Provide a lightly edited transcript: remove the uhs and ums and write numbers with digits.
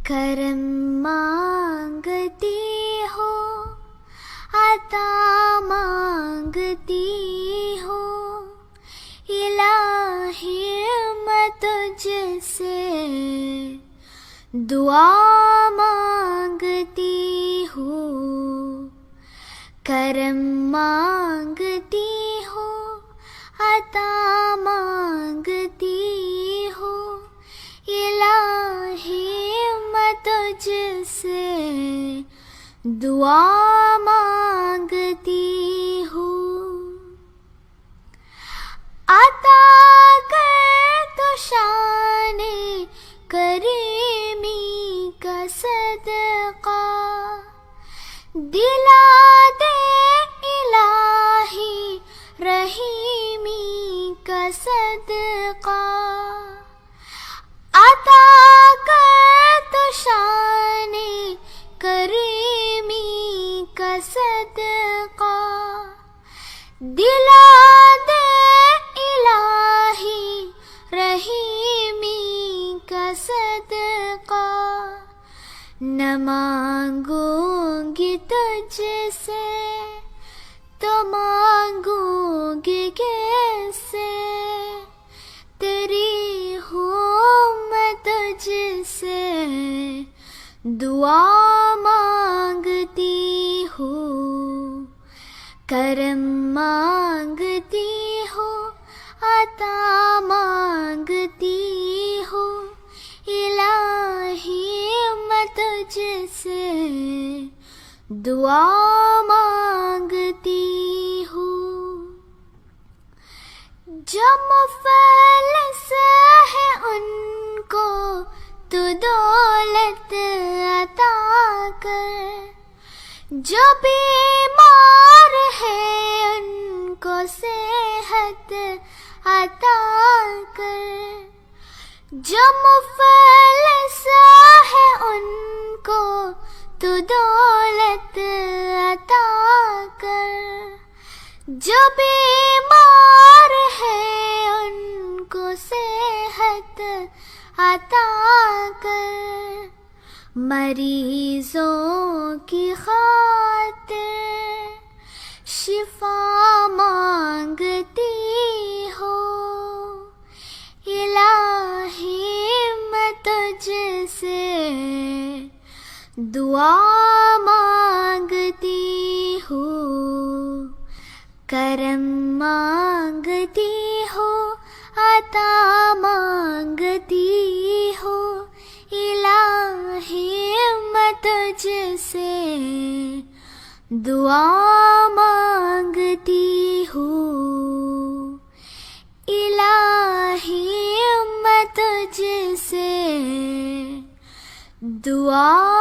کرم مانگتی ہو، عطا مانگتی ہو، الہی میں تجھ سے دعا مانگتی ہوں، کرم مانگتی ہوں، عطا مانگتی ہوں، الہی میں تجھ سے دعا مانگتی ہوں۔ عطا کر تو شان کریمی کا صدقہ، دلا دے الہی رحیمی کا صدقہ، عطا کر تو شان کریمی کا صدقہ، دلا دے الہی رحیمی کا صدقہ، نہ مانگوں گی تجھ سے تو مانگوں گی کیسے، تیری ہوں میں تجھ سے دعا مانگتی ہوں، کرم مانگتی ہوں، عطا مانگتی ہوں، الہی میں تجھ سے دعا مانگتی ہوں۔ جو مفلس ہے ان کو تو دولت عطا کر، جو بیمار ہے ان کو صحت عطا کر، جو مفلس ہے ان کو تو دولت عطا کر، جو بیمار ہے ان کو صحت عطا کر، مریضوں کی خاطر شفا مانگتی ہو، الہی میں تجھ سے دعا مانگتی ہوں، کرم مانگتی ہوں، عطا مانگتی ہوں، الہی میں تجھ سے دعا مانگتی ہوں، الہی میں تجھ سے دعا